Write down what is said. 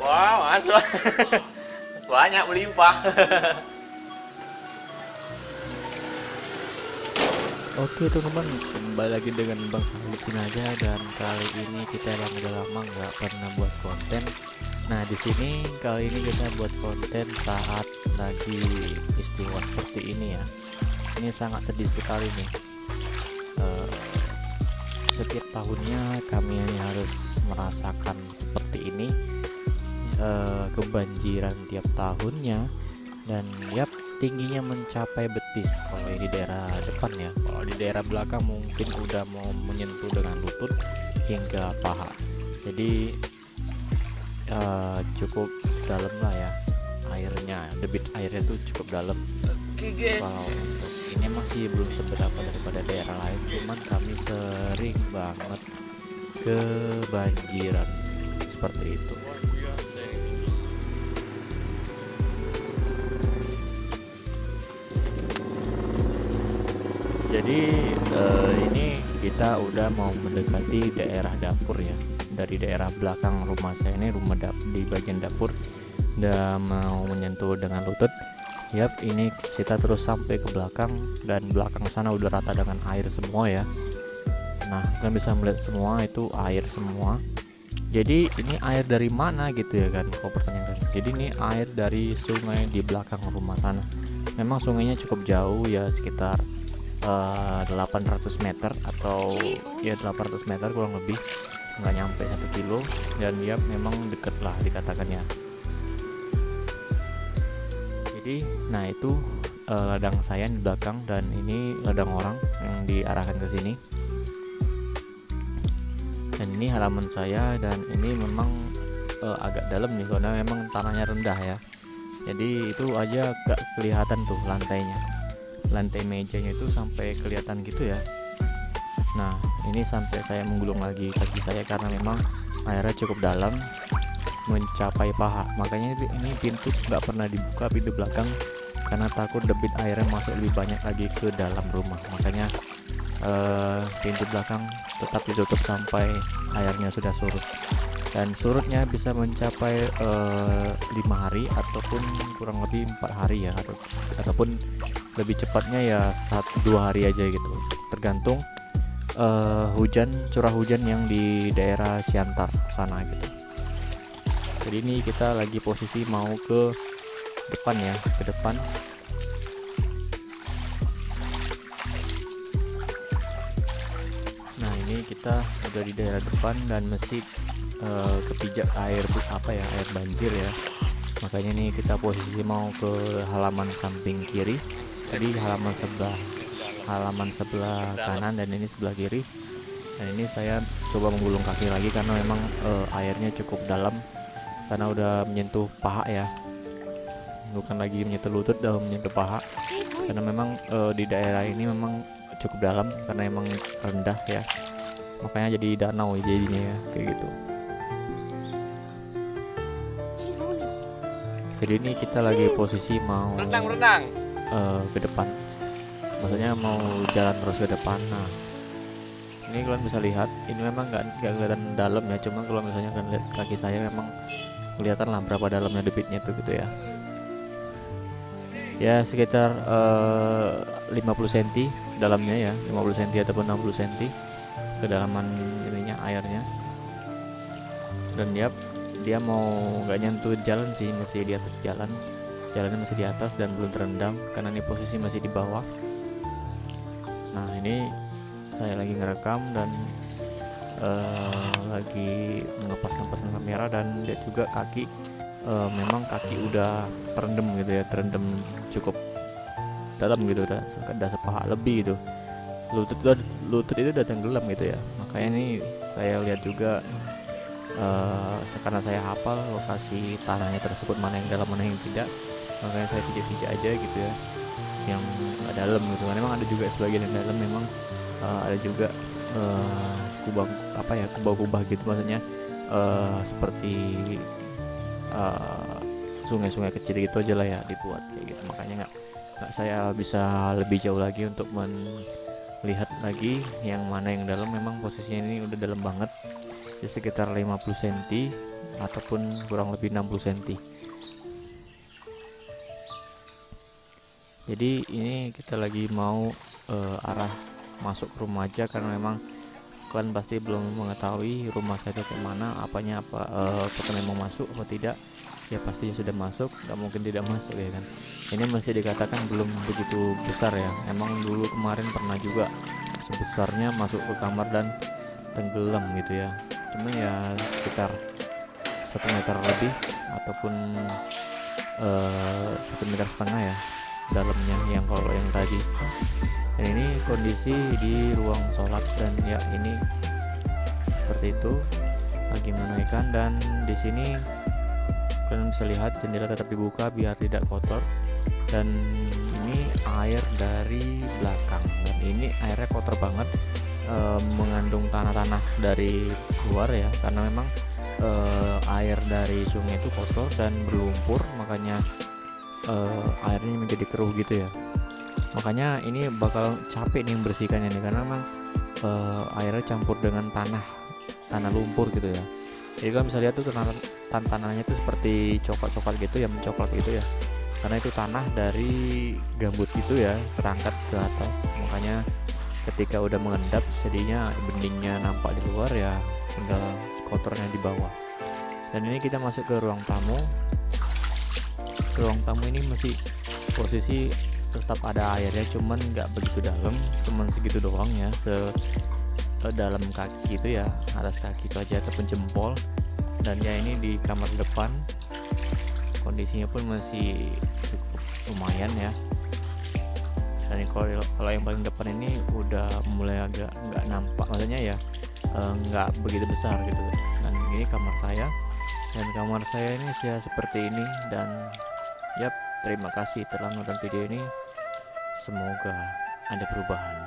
Wah, masuk. Banyak melimpah. Oke teman-teman, kembali lagi dengan Bang Halusin aja, dan kali ini kita emang udah lama nggak pernah buat konten. Nah di sini kali ini kita buat konten saat lagi istiwa seperti ini ya. Ini sangat sedih sekali nih. Setiap tahunnya kami harus merasakan seperti ini, kebanjiran tiap tahunnya, dan yap, tingginya mencapai betis kalau di daerah depan ya. Kalau di daerah belakang mungkin udah mau menyentuh dengan lutut hingga paha. Jadi cukup dalam lah ya airnya, debit airnya tuh cukup dalam. Oke Kalau untuk guys. ini masih belum seberapa daripada daerah lain, cuman kami sering banget kebanjiran seperti itu. Jadi ini kita udah mau mendekati daerah dapur ya. Dari daerah belakang rumah saya ini, di bagian dapur udah mau menyentuh dengan lutut. Yap, ini kita terus sampai ke belakang, dan belakang sana udah rata dengan air semua ya. Nah, kalian bisa melihat semua itu air semua. Jadi ini air dari mana gitu ya kan, kau pertanyakan. Jadi ini air dari sungai di belakang rumah sana. Memang sungainya cukup jauh ya, sekitar 800 meter atau ya 800 meter kurang lebih, nggak nyampe 1 kilo, dan ya memang deket lah dikatakannya. Jadi nah itu ladang saya di belakang, dan ini ladang orang yang diarahkan ke sini, dan ini halaman saya, dan ini memang agak dalam nih karena memang tanahnya rendah ya. Jadi itu aja gak kelihatan tuh lantainya, lantai mejanya itu sampai kelihatan gitu ya. Nah ini sampai saya menggulung lagi kaki saya karena memang airnya cukup dalam mencapai paha. Makanya ini pintu nggak pernah dibuka, pintu belakang, karena takut debit airnya masuk lebih banyak lagi ke dalam rumah. Makanya pintu belakang tetap ditutup sampai airnya sudah surut, dan surutnya bisa mencapai 5 hari ataupun kurang lebih 4 hari ya, ataupun lebih cepatnya ya 1-2 hari aja gitu, tergantung curah hujan yang di daerah Siantar sana gitu. Jadi ini kita lagi posisi mau ke depan ya, ke depan. Nah ini kita udah di daerah depan dan masih kepijak air air banjir ya. Makanya nih kita posisi mau ke halaman samping kiri. Tadi halaman sebelah kanan, dan ini sebelah kiri. Dan ini saya coba menggulung kaki lagi karena memang airnya cukup dalam, karena udah menyentuh paha ya, bukan lagi menyentuh lutut, udah menyentuh paha. Karena memang di daerah ini memang cukup dalam karena emang rendah ya, makanya jadi danau jadinya ya, kayak gitu. Jadi ini kita lagi posisi mau Renang. ke depan, maksudnya mau jalan terus ke depan. Nah ini kalian bisa lihat, ini memang nggak kelihatan dalam ya, cuma kalau misalnya kalian lihat kaki saya memang kelihatan lah berapa dalamnya debitnya tuh gitu ya. Ya sekitar 50 cm dalamnya ya, 50 cm ataupun 60 cm kedalaman ininya airnya. Dan dia mau nggak nyentuh jalan sih, masih di atas jalannya masih di atas dan belum terendam karena ini posisi masih di bawah. Nah ini saya lagi ngerekam dan lagi ngepas kamera, dan lihat juga kaki, memang kaki udah terendam gitu ya, terendam cukup dalam gitu, udah sepaha lebih gitu. Lutut itu udah tenggelam gitu ya. Makanya ini saya lihat juga, karena saya hafal lokasi tanahnya tersebut, mana yang dalam mana yang tidak, makanya saya pijak-pijak aja gitu ya, yang nggak dalam gitu kan. Memang ada juga sebagian yang dalam, memang ada juga kubah-kubah gitu, maksudnya seperti sungai-sungai kecil gitu aja lah ya dibuat kayak gitu. Makanya nggak saya bisa lebih jauh lagi untuk melihat lagi yang mana yang dalam. Memang posisinya ini udah dalam banget ya, sekitar 50 cm ataupun kurang lebih 60 cm. Jadi ini kita lagi mau arah masuk ke rumah aja, karena memang kalian pasti belum mengetahui rumah saya itu kayak mana, apanya apakah memang masuk atau tidak. Ya pasti sudah masuk, nggak mungkin tidak masuk ya kan. Ini masih dikatakan belum begitu besar ya. Emang dulu kemarin pernah juga sebesarnya masuk ke kamar dan tenggelam gitu ya. Cuma ya sekitar 1 meter lebih ataupun 1,5 meter ya dalamnya, yang kalau yang tadi. Dan ini kondisi di ruang sholat, dan ya ini seperti itu lagi menunaikan. Dan di sini kalian bisa lihat jendela tetap dibuka biar tidak kotor. Dan ini air dari belakang, dan ini airnya kotor banget, mengandung tanah-tanah dari luar ya, karena memang air dari sungai itu kotor dan berlumpur, makanya airnya menjadi keruh gitu ya. Makanya ini bakal capek nih membersihkannya nih, karena memang airnya campur dengan tanah lumpur gitu ya. Jadi kalian bisa lihat tuh tanahnya tuh seperti coklat-coklat gitu ya, mencoklat gitu ya, karena itu tanah dari gambut gitu ya, terangkat ke atas. Makanya ketika udah mengendap jadinya beningnya nampak di luar ya, tinggal kotornya di bawah. Dan ini kita masuk ke ruang tamu. Ruang tamu ini masih posisi tetap ada airnya, cuman nggak begitu dalam, cuman segitu doang ya, dalam kaki itu ya, atas kaki itu aja ataupun jempol. Dan ya ini di kamar depan kondisinya pun masih cukup lumayan ya. Dan kalau yang paling depan ini udah mulai agak nggak nampak, maksudnya ya nggak begitu besar gitu. Dan ini kamar saya, dan kamar saya ini ya seperti ini. Dan yap, terima kasih telah nonton video ini, semoga ada perubahan.